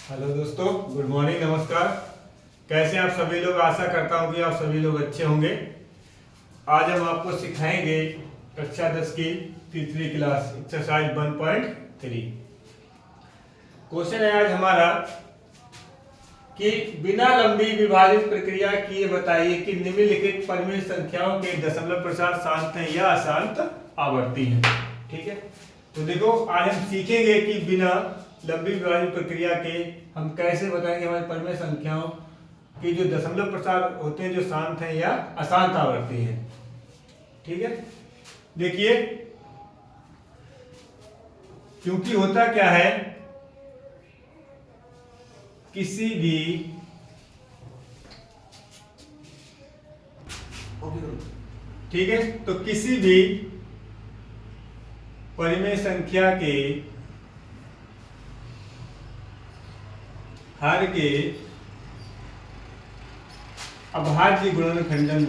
Hello दोस्तों, good morning, नमस्कार। कैसे हैं आप सभी लोग। आशा करता हूं कि आप सभी लोग अच्छे होंगे। आज हम आपको सिखाएंगे कक्षा 10 की तीसरी क्लास एक्सरसाइज 1.3। क्वेश्चन है आज हमारा कि बिना लंबी विभाजित प्रक्रिया किए बताइए कि निम्नलिखित परिमेय संख्याओं के दशमलव प्रसार शांत है या अशांत आवर्ती है। ठीक है, तो देखो आज हम सीखेंगे कि बिना लंबी विभाजित प्रक्रिया के हम कैसे बताएंगे हमारी परिमेय संख्याओं की जो दशमलव प्रसार होते हैं जो शांत है या अशांत आवर्ती है। ठीक है, देखिए क्योंकि होता क्या है, किसी भी ठीक है, तो किसी भी परिमेय संख्या के हर के अभाज्य गुणनखंडन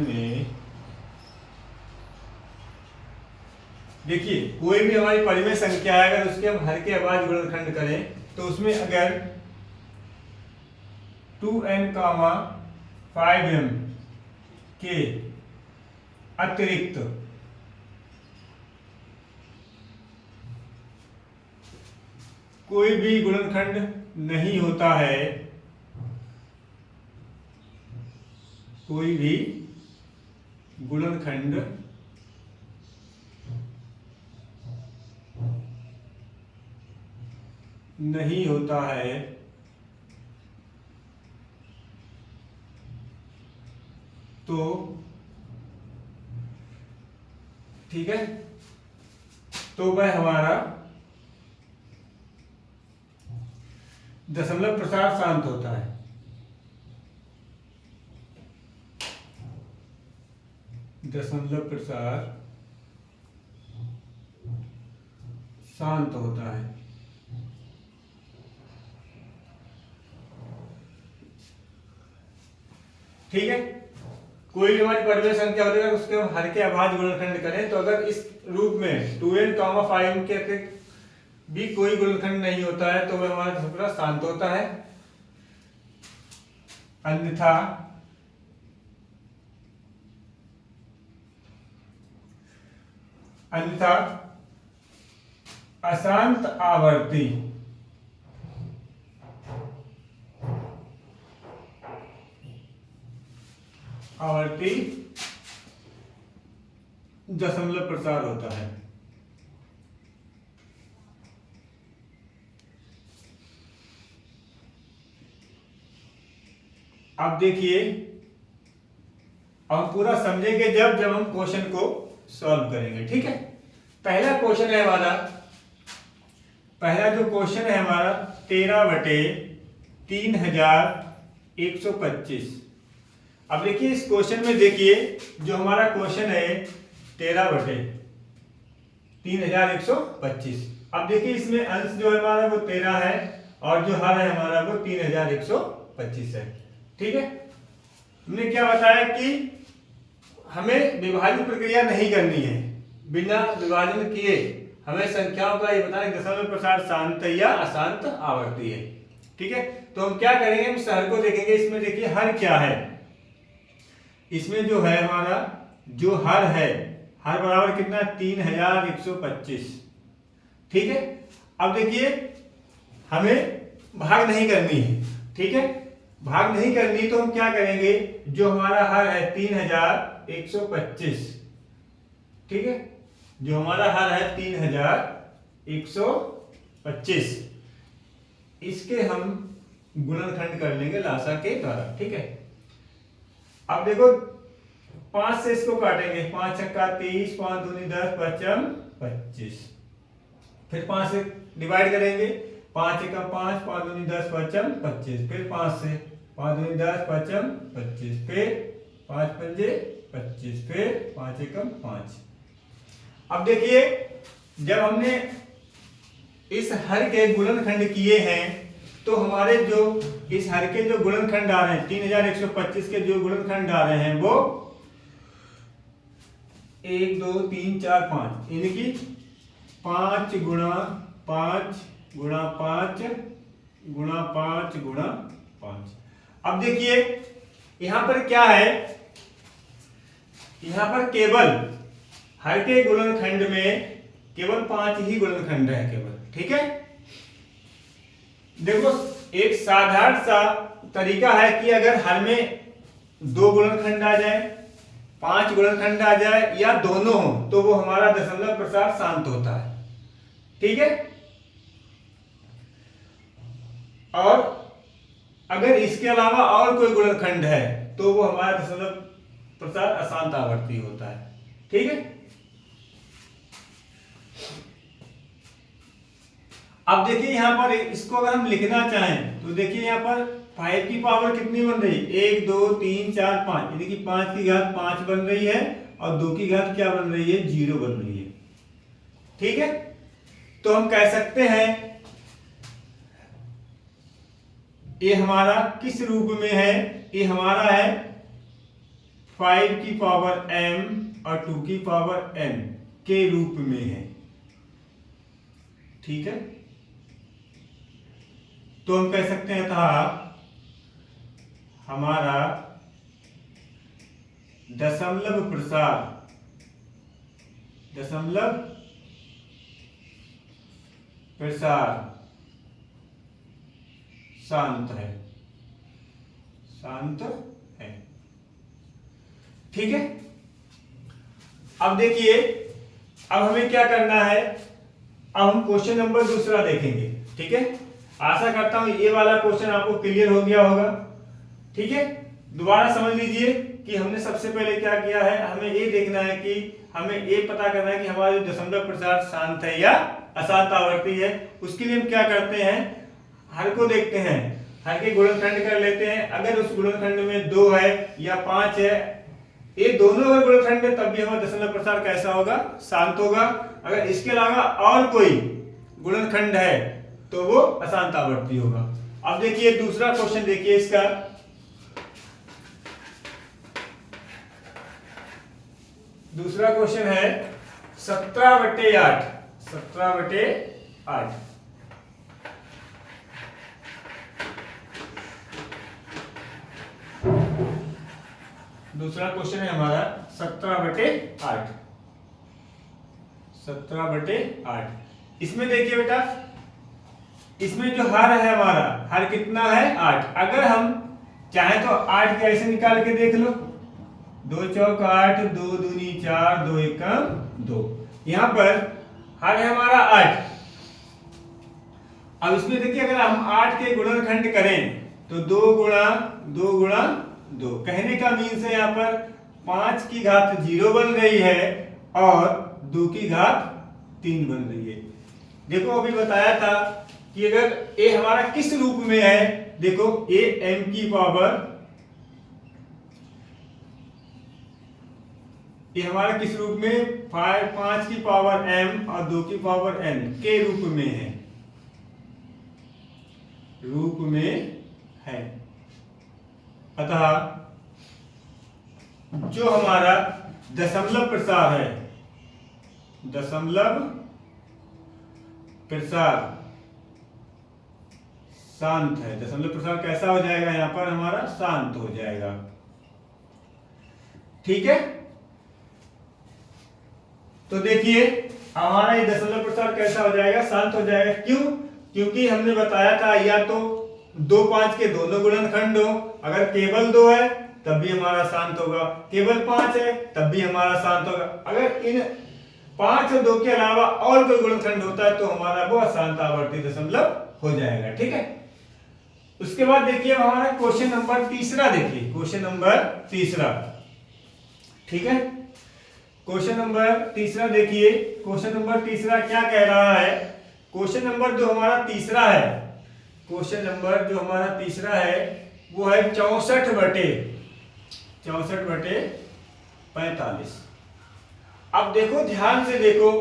में देखिए कोई भी हमारी परिमेय संख्या है, अगर उसके हम हर के अभाज्य गुणनखंड करें तो उसमें अगर 2n, 5m के अतिरिक्त कोई भी गुणनखंड नहीं होता है, कोई भी गुणनखंड नहीं होता है तो ठीक है, तो वह हमारा दशमलव प्रसार शांत होता है। दशमलव प्रसार शांत होता है। ठीक है, कोई भी हमारी परिमेय संख्या होती है उसके हम हर के अभाज्य गुणनखंड करें तो अगर इस रूप में 2n, 5m के अतिरिक्त भी कोई गुणनखंड नहीं होता है तो वह हमारा दशमलव प्रसार शांत होता है। अन्यथा अशांत आवर्ती दशमलव प्रसार होता है। अब देखिए, हम पूरा समझेंगे जब हम क्वेश्चन को सॉल्व करेंगे। ठीक है, पहला क्वेश्चन है हमारा, पहला जो क्वेश्चन है हमारा 13/3125। अब देखिए इस क्वेश्चन में देखिए जो हमारा क्वेश्चन है 13/3125। अब देखिए इसमें अंश जो है हमारा वो 13 है और जो हर है हमारा वो 3125 है। ठीक है, हमने क्या बताया कि हमें विभाजन प्रक्रिया नहीं करनी है, बिना विभाजन किए हमें संख्याओं का ये बताना है दशमलव प्रसार शांत या अशांत आवर्ती है। ठीक है, तो हम क्या करेंगे, हम हर को देखेंगे। इसमें देखिए हर क्या है, इसमें जो है हमारा जो हर है, हर बराबर कितना 3125। ठीक है, अब देखिए हमें भाग नहीं करनी है। ठीक है, भाग नहीं करनी तो हम क्या करेंगे, जो हमारा हर है 3125। ठीक है, जो हमारा हर है 3125, इसके हम गुणनखंड कर लेंगे लासा के द्वारा। ठीक है, अब देखो 5 से इसको काटेंगे, 5 छक्का 30, 5 दूनी 10, 5 25। फिर 5 से डिवाइड करेंगे, 5 एकम 5, 5 दूनी 10, 5 25। फिर 5 से 5 दूनी 10, 5 25। फिर 5 पंजे 25। फिर 5 एकम 5। अब देखिए जब हमने इस हर के गुणनखंड किए हैं तो हमारे जो इस हर के जो गुणनखंड आ रहे हैं 3125 के जो गुणनखंड आ रहे हैं वो 1 2 3 4 5 यानी कि 5 गुणा 5 गुणा 5 गुणा 5 गुणा 5। अब देखिए यहां पर क्या है, यहां पर केवल हर के गुणनखंड में केवल 5 ही गुणनखंड है केवल, ठीक है। देखो एक साधारण सा तरीका है कि अगर हर में 2 गुणनखंड आ जाए, 5 गुणनखंड आ जाए या दोनों हो तो वो हमारा दशमलव प्रसार शांत होता है, ठीक है। और अगर इसके अलावा और कोई गुणनखंड है तो वो हमारा दशमलव प्रसार अशांत आवर्ती होता है, ठीक है। अब देखिए यहां पर इसको अगर हम लिखना चाहें तो देखिए यहां पर 5 की पावर कितनी बन रही है, 1 2 3 4 5 यानी कि 5 की घात 5 बन रही है और 2 की घात क्या बन रही है, 0 बन रही है, ठीक है। तो हम कह सकते हैं ये हमारा किस रूप में है, ये हमारा है 5 की पावर m और 2 की पावर n के रूप में है, ठीक है। तो हम कह सकते हैं था हमारा दशमलव प्रसार शांत है, ठीक है। अब देखिए अब हमें क्या करना है, अब हम क्वेश्चन नंबर दूसरा देखेंगे, ठीक है। आशा करता हूं ये वाला क्वेश्चन आपको क्लियर हो गया होगा, ठीक है। दोबारा समझ लीजिए कि हमने सबसे पहले क्या किया है, हमें ये देखना है कि हमें ये पता करना है कि हमारा जो दशमलव प्रसार शांत है या अशांत आवर्ती है। उसके लिए हम क्या करते हैं, हर को देखते हैं, हर के गुणनखंड कर लेते हैं। अगर उस गुणनखंड में 2 है या 5 है, ये दोनों अगर गुणनखंड है तब भी हमारा दशमलव प्रसार कैसा होगा, शांत होगा। अगर इसके अलावा और कोई गुणनखंड है तो वो अशांत आवर्ती होगा। अब देखिए दूसरा क्वेश्चन देखिए इसका, दूसरा क्वेश्चन है 17/8। दूसरा क्वेश्चन है हमारा 17/8। इसमें देखिए बेटा, इसमें जो हर है हमारा, हर कितना है 8। अगर हम चाहे तो 8 के ऐसे निकाल के देख लो, 2 चौक 8, 2 दूनी 4, 2 एकम 2। यहां पर हर है हमारा 8। अब इसमें देखिए अगर हम 8 के गुणनखंड करें तो 2 गुणा 2 गुणा 2, कहने का मीन्स है यहाँ पर 5 की घात 0 बन रही है और 2 की घात 3 बन रही है। देखो अभी बताया था कि अगर ये हमारा किस रूप में है, देखो ये m की पावर, ये हमारा किस रूप में, 5 की पावर m और 2 की पावर n के रूप में है, अतः जो हमारा दशमलव प्रसार है, दशमलव प्रसार शांत है। दशमलव प्रसार कैसा हो जाएगा, यहां पर हमारा शांत हो जाएगा, ठीक है। तो देखिए हमारा ये दशमलव प्रसार कैसा हो जाएगा, शांत हो जाएगा। क्यों? क्योंकि हमने बताया था या तो 2 5 के दोनों गुणनखंड हो, अगर केवल 2 है तब भी हमारा शांत होगा, केवल 5 है तब भी हमारा शांत होगा। अगर इन 5 और 2 के अलावा और कोई गुणनखंड होता है तो हमारा वो अशांत आवर्ती दशमलव हो जाएगा, ठीक है। उसके बाद देखिए हमारा क्वेश्चन नंबर तीसरा, देखिए क्वेश्चन नंबर तीसरा, ठीक है। क्वेश्चन नंबर तीसरा देखिए, क्वेश्चन नंबर तीसरा क्या कह रहा है, क्वेश्चन नंबर जो हमारा तीसरा है, क्वेश्चन नंबर जो हमारा तीसरा है वो है 64/45। अब देखो ध्यान से देखो,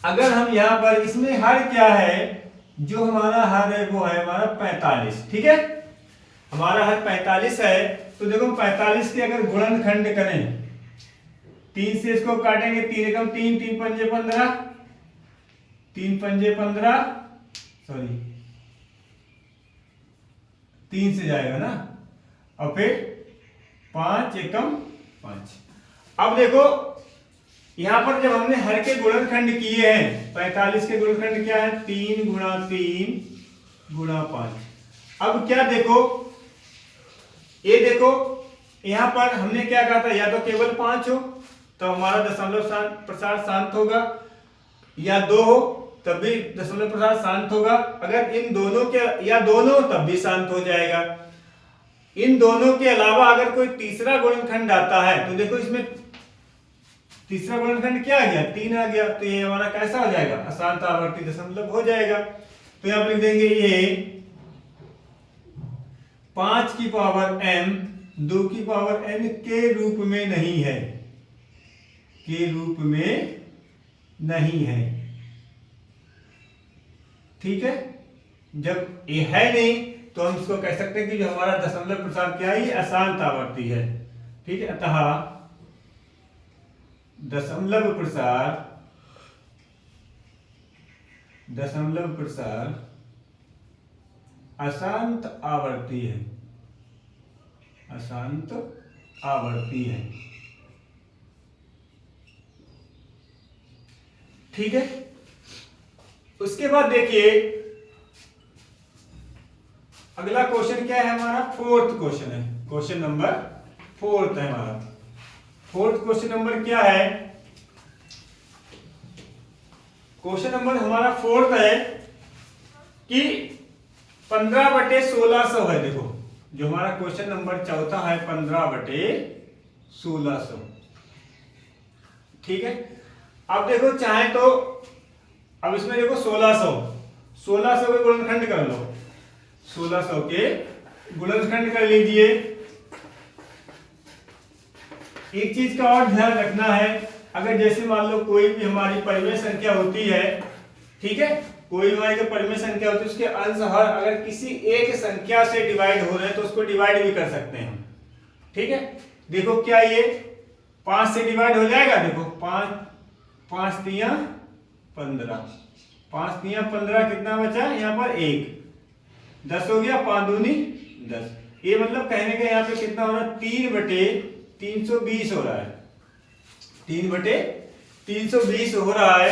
अगर हम यहां पर इसमें हर क्या है, जो हमारा हर है वो है हमारा 45, ठीक है। हमारा हर 45 है, तो देखो 45 के अगर गुणनखंड करें 3 से इसको काटेंगे, 3 एकम 3, 3 पंजे 15, 3 पंजे 15, सॉरी 3 से जाएगा ना, और फिर 5 एकम 5। अब देखो यहां पर जब हमने हर के गुणनखंड किए हैं, 45 के गुणनखंड क्या है, 3 गुणा 3 गुणा 5। अब क्या देखो, ये देखो यहां पर हमने क्या कहा था, या तो केवल 5 हो तो हमारा दशमलव प्रसार शांत होगा, या 2 हो तब भी दशमलव प्रसार शांत होगा। अगर इन दोनों के, या दोनों तब भी शांत हो जाएगा। इन दोनों के अलावा अगर कोई तीसरा गुणनखंड आता है तो देखो इसमें तीसरा गुणनखंड क्या आ गया, 3 आ गया, तो ये हमारा कैसा हो जाएगा, अशांत आवर्ती दशमलव हो जाएगा। तो यहां पर लिख देंगे ये 5 की पावर m 2 की पावर n के रूप में नहीं है, के रूप में नहीं है। ठीक है, जब ये है नहीं तो हम इसको कह सकते हैं कि जो हमारा दशमलव प्रसार क्या है, ये अशांत आवर्ती है। ठीक है, अतः दशमलव प्रसार अशांत आवर्ती है, अशांत आवर्ती है। ठीक है, उसके बाद देखिए अगला क्वेश्चन क्या है हमारा, फोर्थ क्वेश्चन है, क्वेश्चन नंबर 4 है हमारा। फोर्थ क्वेश्चन नंबर क्या है, क्वेश्चन नंबर हमारा 4 है कि 15/1600 है। देखो जो हमारा क्वेश्चन नंबर 4 है 15/1600। ठीक है, अब देखो चाहे तो अब इसमें देखो 1600 के गुणनखंड कर लो, 1600 के गुणनखंड कर लीजिए। एक चीज का और ध्यान रखना है, अगर जैसे मान लो कोई भी हमारी परिमेय संख्या होती है, ठीक है, कोई भी हमारी परिमेय संख्या होती है, उसके अंश हर अगर किसी एक संख्या से डिवाइड हो रहे हैं तो उसको डिवाइड भी कर सकते हैं। ठीक है, देखो क्या ये 5 से डिवाइड हो जाएगा, देखो 5 5 तिया 15, 5 तिया 15, कितना बचा यहाँ पर 1, 10 हो गया, 5 दूनी 10। ये मतलब कहने का यहाँ पे कितना हो रहा है, 3/320 हो रहा है, 3/320 हो रहा है।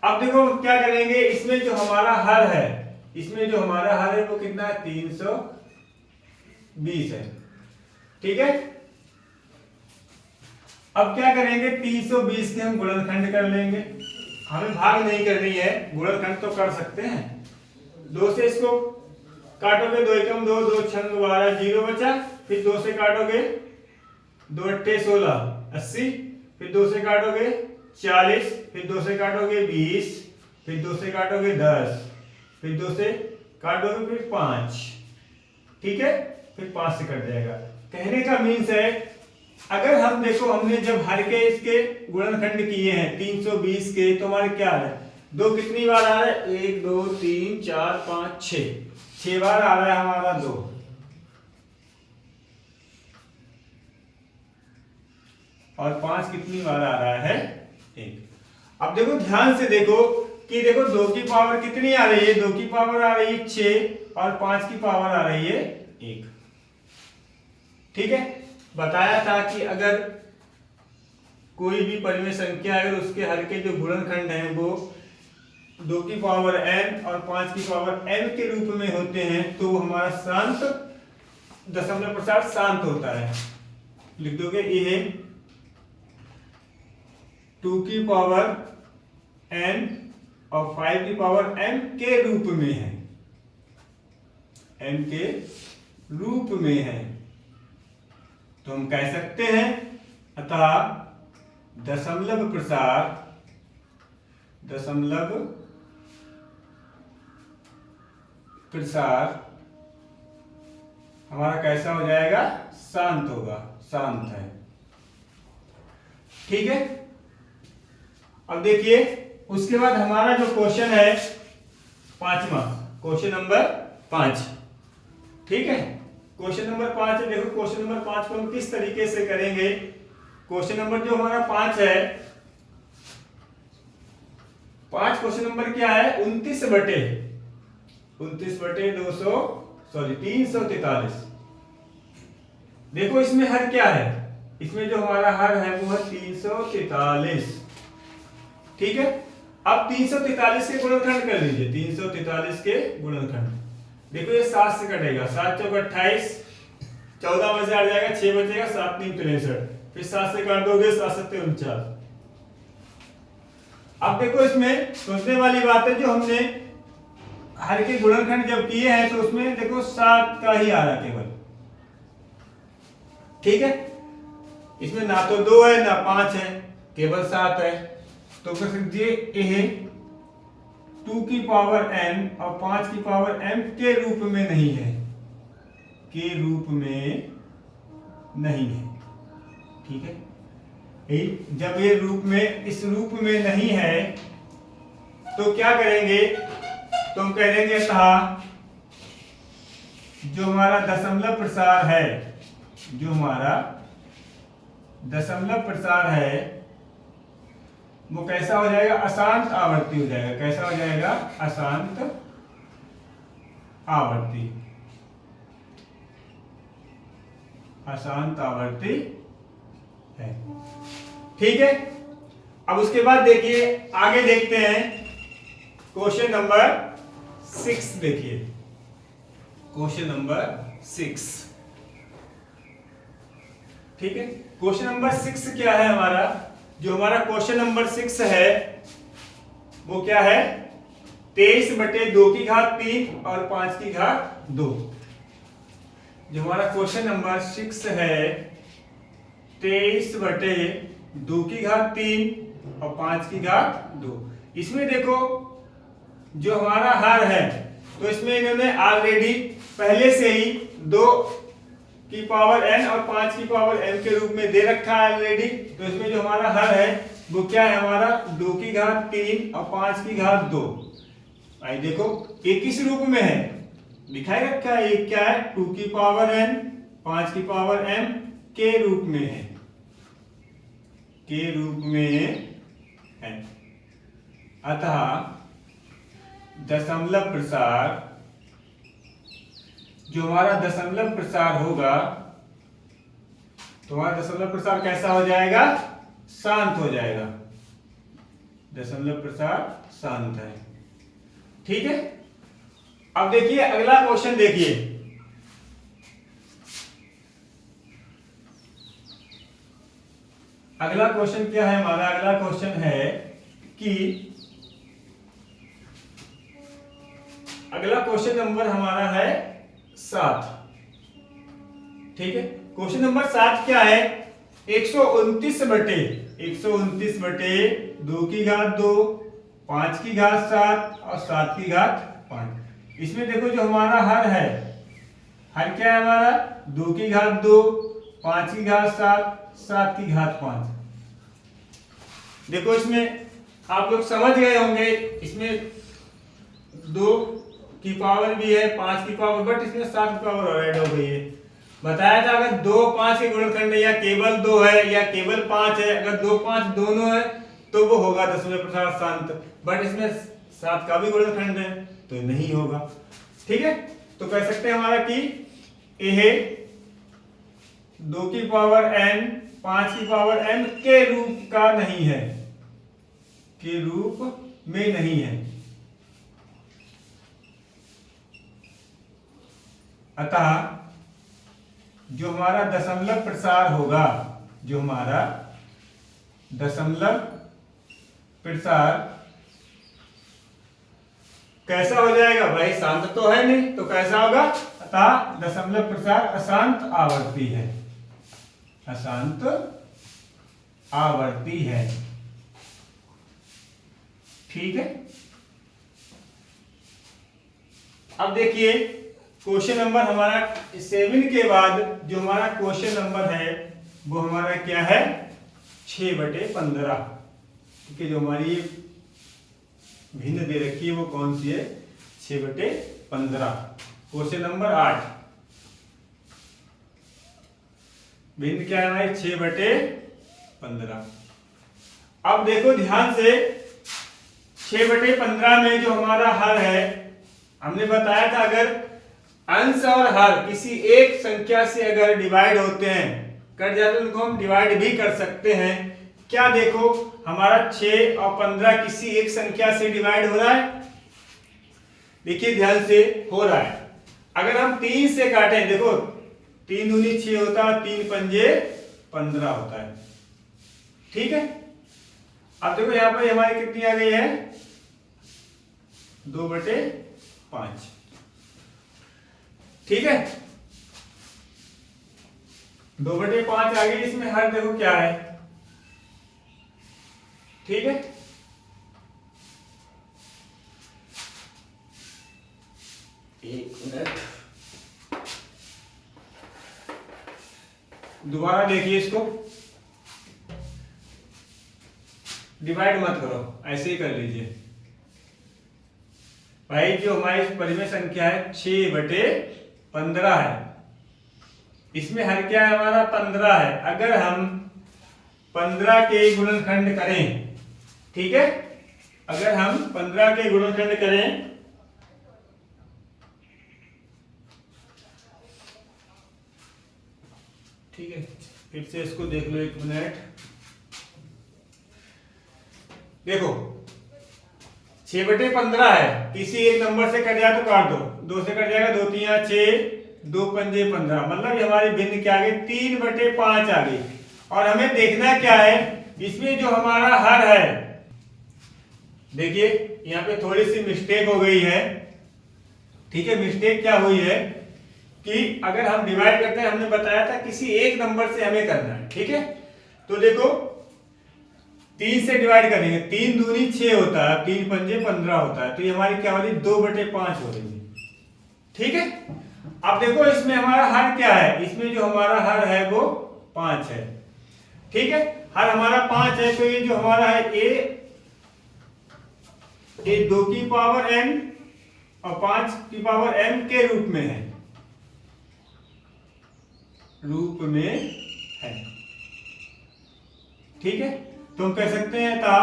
अब देखो क्या करेंगे, इसमें जो हमारा हर है, इसमें जो हमारा हर है वो कितना है, 320 है। ठीक है, अब क्या करेंगे, 320 के हम गुणनखंड कर लेंगे, हमें भाग नहीं करनी है, गुणनखंड तो कर सकते हैं। 2 से इसको काटोगे, 2 एकम 2, 2 छंग 12, 0 बचा, फिर 2 से काटोगे 2 अट्ठे 16, 80, फिर 2 से काटोगे 40, फिर 2 से काटोगे 20, फिर 2 से काटोगे 10, फिर 2 से काटोगे फिर 5। ठीक है, फिर 5 से कट जाएगा। कहने का मीन्स है, अगर हम देखो हमने जब हर के इसके गुणनखंड किए हैं 320 के, तो हमारे क्या है, 2 कितनी बार आ रहा है, 1 2 3 4 5 6 बार आ रहा है हमारा 2, और 5 कितनी बार आ रहा है, 1। अब देखो ध्यान से देखो कि देखो 2 की पावर कितनी आ रही है, 2 की पावर आ रही है 6, और 5 की पावर आ रही है 1। ठीक है, बताया था कि अगर कोई भी परिमेय संख्या अगर उसके हर के जो गुणनखंड हैं वो 2 की पावर n और 5 की पावर n के रूप में होते हैं तो हमारा शांत दशमलव प्रसार शांत होता है। लिख दोगे ये 2 की पावर n और 5 की पावर m के रूप में है, m के रूप में है, तो हम कह सकते हैं अतः दशमलव प्रसार हमारा कैसा हो जाएगा, शांत होगा, शांत है। ठीक है, अब देखिए उसके बाद हमारा जो क्वेश्चन है 5वां, क्वेश्चन नंबर 5। ठीक है, क्वेश्चन नंबर 5 है। देखो क्वेश्चन नंबर 5 को हम किस तरीके से करेंगे, क्वेश्चन नंबर जो हमारा 5 है, 5 क्वेश्चन नंबर क्या है, 343। देखो इसमें हर क्या है, इसमें जो हमारा हर है वो है 343। ठीक है, अब 343 के गुणनखंड कर लीजिए, 343 के गुणनखंड। देखो ये 7 से कटेगा, 7 चौक 28, 14 में से हट जाएगा, 6 बचेगा, 7 3 63, फिर 7 से काट दोगे, 7 7 49। अब देखो इसमें सोचने वाली बात है, जो हमने हर के गुणनखंड जब किए हैं तो उसमें देखो 7 का ही आ रहा केवल। ठीक है, इसमें ना तो 2 है ना 5 है, केवल 7 है। तो कर सकते ये 2 की पावर n और 5 की पावर m के रूप में नहीं है, के रूप में नहीं है। ठीक है, जब ये रूप में, इस रूप में नहीं है तो क्या करेंगे, तो हम कह देंगे था जो हमारा दशमलव प्रसार है, जो हमारा दशमलव प्रसार है वो कैसा हो जाएगा, अशांत आवर्ती हो जाएगा। कैसा हो जाएगा, अशांत आवर्ती, अशांत आवर्ती है। ठीक है, अब उसके बाद देखिए आगे देखते हैं, क्वेश्चन नंबर 6 देखिए, क्वेश्चन नंबर 6। ठीक है, क्वेश्चन नंबर 6 क्या है हमारा, जो हमारा क्वेश्चन नंबर 6 है वो क्या है, 23/2 और 5/2। जो हमारा क्वेश्चन नंबर 6 है 23/2 और 5/2। इसमें देखो जो हमारा हर है, तो इसमें इन्होंने ऑलरेडी पहले से ही 2 की पावर n और 5 की पावर m के रूप में दे रखा है ऑलरेडी। तो इसमें जो हमारा हर है वो क्या है, हमारा 2/3 और 5/2। आई देखो ये किस रूप में है, दिखाई रखा है, ये क्या है, 2 की पावर n 5 की पावर m के रूप में है, के रूप में है। अतः दशमलव प्रसार, जो हमारा दशमलव प्रसार होगा, तो हमारा दशमलव प्रसार कैसा हो जाएगा, शांत हो जाएगा। दशमलव प्रसार शांत है। ठीक है, अब देखिए अगला क्वेश्चन देखिए, अगला क्वेश्चन क्या है हमारा, अगला क्वेश्चन है कि अगला क्वेश्चन नंबर हमारा है 7। ठीक है, क्वेश्चन नंबर 7 क्या है, 129/2 5/7 और 7/5। इसमें देखो जो हमारा हर है, हर क्या है हमारा, 2/2 5/7 7/5। देखो इसमें आप लोग समझ गए होंगे, इसमें 2 की पावर भी है, 5 की पावर, बट इसमें 7 की पावर ऐड हो गई है। बताया था अगर 2 5 के गुणनखंड या केवल 2 है या केवल 5 है, अगर 2 5 दोनों है तो वो होगा दशमलव प्रसार शांत, बट इसमें 7 का भी गुणनखंड है तो नहीं होगा। ठीक है, तो कह सकते हैं हमारा कि यह 2 की पावर n 5 की पावर m के रूप का नहीं है, के रूप में नहीं है। अतः जो हमारा दशमलव प्रसार होगा, जो हमारा दशमलव प्रसार कैसा हो जाएगा भाई, शांत तो है नहीं, तो कैसा होगा, अतः दशमलव प्रसार अशांत आवर्ती है, अशांत आवर्ती है। ठीक है, अब देखिए क्वेश्चन नंबर हमारा 7 के बाद जो हमारा क्वेश्चन नंबर है वो हमारा क्या है, 6/15। ठीक है, जो हमारी भिन्न दे रखी है वो कौन सी है, 6/15। क्वेश्चन नंबर 8, भिन्न क्या है हमारी, 6/15। 15। अब देखो ध्यान से 6/15 में जो हमारा हर है, हमने बताया था अगर अंश और हर किसी एक संख्या से अगर डिवाइड होते हैं, कट जाते हैं, उनको हम डिवाइड भी कर सकते हैं। क्या देखो हमारा 6 और 15 किसी एक संख्या से डिवाइड हो रहा है, देखिए ध्यान से हो रहा है। अगर हम 3 से काटें, देखो 3 दूनी 6 होता है, 3 पंजे 15 होता है, ठीक है। अब देखो यहां पर हमारी कितनी आ गई है, 2/5, ठीक है। 2/5 आ गई। इसमें हर देखो क्या है, ठीक है। एक मिनट, दोबारा देखिए, इसको डिवाइड मत करो, ऐसे ही कर लीजिए भाई। जो हमारी परिमेय संख्या है 6/15 है, इसमें हर क्या है हमारा 15 है। अगर हम 15 के गुणनखंड करें, ठीक है, अगर हम 15 के गुणनखंड करें, ठीक है, फिर से इसको देख लो, एक मिनट। देखो 6/15 है, किसी एक नंबर से कट जाए तो काट दो, 2 से कट जाएगा, 2 3 6, 2 पंजे 15, मतलब हमारी भिन्न क्या आ गई, 3/5 आ गई। और हमें देखना क्या है, इसमें जो हमारा हर है, देखिए यहाँ पे थोड़ी सी मिस्टेक हो गई है, ठीक है। मिस्टेक क्या हुई है कि अगर हम डिवाइड करते हैं, हमने बताया था किसी एक नंबर से हमें करना है, ठीक है। तो देखो 3 से डिवाइड करेंगे, 3 दूनी 6 होता है, 3 पंजे 15 होता है, तो ये हमारी क्या हो रही है, 2/5 हो रही है, ठीक है। अब देखो इसमें हमारा हर क्या है, इसमें जो हमारा हर है वो 5 है, ठीक है। हर हमारा 5 है, तो ये जो हमारा है ए 2 की पावर n और 5 की पावर m के रूप में है, ठीक है। तो हम कह सकते हैं था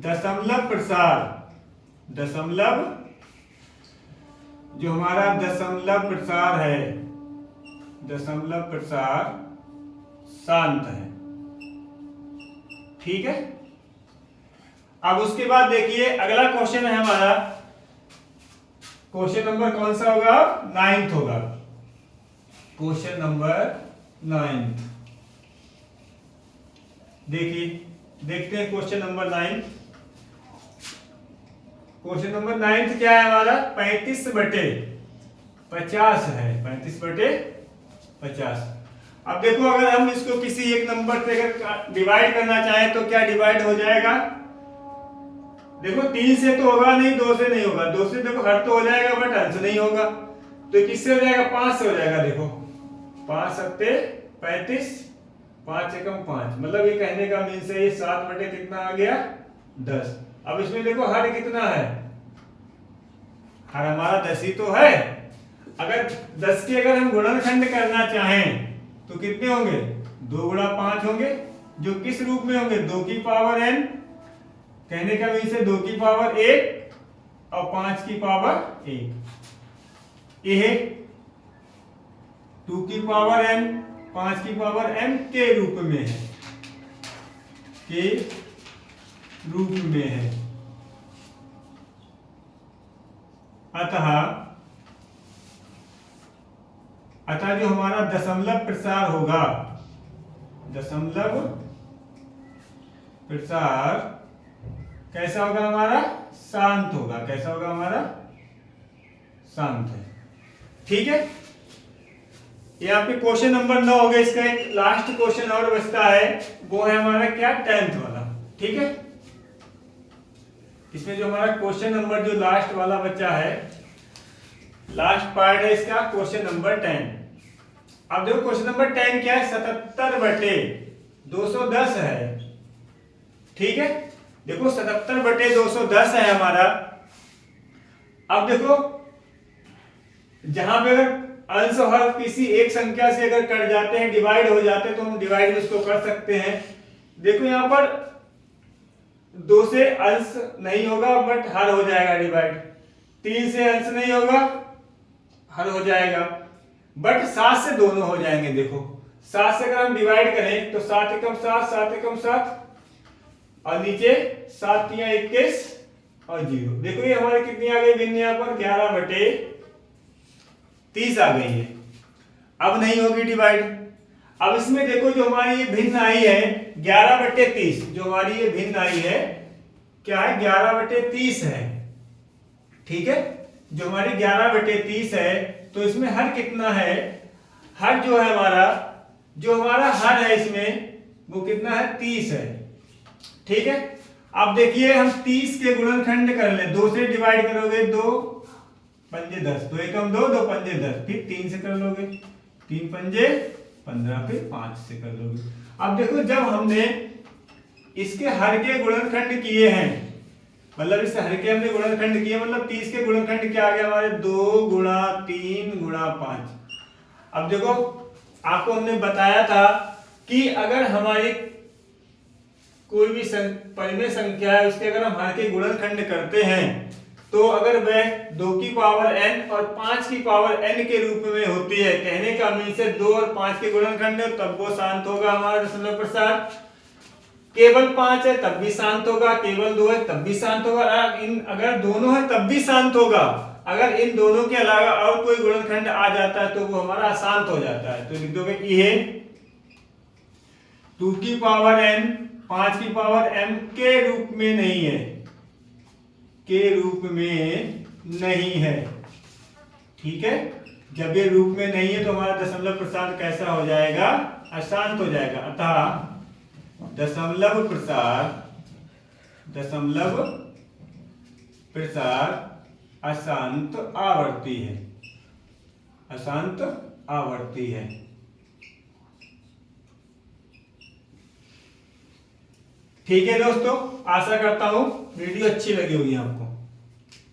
दशमलव प्रसार, दशमलव जो हमारा दशमलव प्रसार है, दशमलव प्रसार शांत है, ठीक है। अब उसके बाद देखिए अगला क्वेश्चन है हमारा, क्वेश्चन नंबर कौन सा होगा, 9th होगा, क्वेश्चन नंबर 9th। देखिए देखते हैं क्वेश्चन नंबर 9। क्वेश्चन नंबर 9 क्या है हमारा, 35/50 है, 35/50। अब देखो अगर हम इसको किसी एक नंबर से अगर डिवाइड करना चाहें तो क्या डिवाइड हो जाएगा, देखो 3 से तो होगा नहीं, 2 से नहीं होगा, 2 से देखो हर तो हो जाएगा बट अंश नहीं होगा, तो किससे हो जाएगा, 5 से हो जाएगा। देखो 5 सत्ते 35, 5 एकम 5, मतलब ये कहने का मीन्स है ये 7 बटे कितना आ गया, 10। अब इसमें देखो हर कितना है, हर हमारा 10 ही तो है। अगर 10 के अगर हम गुणनखंड करना चाहें तो कितने होंगे, 2 गुणा 5 होंगे, जो किस रूप में होंगे, 2 की पावर n, कहने का मीन्स है 2 की पावर 1 और 5 की पावर 1, ये 2 की पावर n 5 की पावर m के रूप में है, के रूप में है। अतः जो हमारा दशमलव प्रसार होगा, दशमलव प्रसार कैसा होगा हमारा, शांत होगा, कैसा होगा हमारा, शांत है, ठीक है। यहाँ पे क्वेश्चन नंबर 9 हो गया। इसका एक लास्ट क्वेश्चन और बचता है, वो है हमारा क्या, 10th वाला, ठीक है। इसमें जो हमारा क्वेश्चन नंबर जो लास्ट वाला बच्चा है, लास्ट पार्ट है इसका, क्वेश्चन नंबर 10। अब देखो क्वेश्चन नंबर 10 क्या है, 77/210 है, ठीक है। देखो 77/210 है हमारा। अब देखो जहां पे अंश और हर किसी एक संख्या से अगर कट जाते हैं, डिवाइड हो जाते हैं, तो हम डिवाइड इसको कर सकते हैं। देखो यहाँ पर 2 से अंश नहीं होगा बट हर हो जाएगा डिवाइड, 3 से अंश नहीं होगा हर हो जाएगा, बट 7 से दोनों हो जाएंगे। देखो 7 से अगर हम डिवाइड करें तो 7 एकम 7, 7 एकम 7 और नीचे 7 तिया 21 और 0। देखो ये हमारे कितनी आ गई भिन्न, यहाँ पर 11/30 आ गई है। अब नहीं होगी डिवाइड। अब इसमें देखो जो हमारी ये भिन्न आई है 11/30, जो हमारी ये भिन्न आई है क्या है 11/30 है। ठीक है, जो हमारी 11/30 है, तो इसमें हर कितना है, हर जो है हमारा, जो हमारा हर है इसमें वो कितना है 30 है। ठीक है, अब देखिए हम 30 के गुणनखंड कर ले, 2 से डिवाइड करोगे 2 पंजे 10, 2 एकम 2, 2 पंजे 10, फिर 3 से कर लोगे, 3 पंजे 15, फिर 5 से कर लोगे। अब देखो जब हमने इसके हर के गुणनखंड किए हैं, मतलब इस हर के हमने गुणनखंड किए, मतलब 30 के गुणनखंड क्या आ गया हमारे 2 गुणा 3 गुणा 5। अब देखो आपको हमने बताया था कि अगर हमारी कोई भी परिमेय संख्या है उसके अगर हम हर के गुणनखंड करते हैं तो अगर वह 2 की पावर n और 5 की पावर n के रूप में होती है, कहने का मीन से 2 और 5 के गुणनखंड है तब वो शांत होगा हमारा दशमलव प्रसार। केवल 5 है तब भी शांत होगा, केवल 2 है तब भी शांत होगा, अगर दोनों है तब भी शांत होगा। अगर इन दोनों के अलावा और कोई गुणनखंड आ जाता है तो वो हमारा अशांत हो जाता है। तो लिख दोगे ये 2 की पावर n 5 की पावर m के रूप में नहीं है, के रूप में नहीं है। ठीक है, जब ये रूप में नहीं है तो हमारा दशमलव प्रसार कैसा हो जाएगा, अशांत हो जाएगा। अतः दशमलव प्रसार अशांत आवर्ती है, अशांत आवर्ती है। ठीक है दोस्तों, आशा करता हूं वीडियो अच्छी लगी होगी आपको।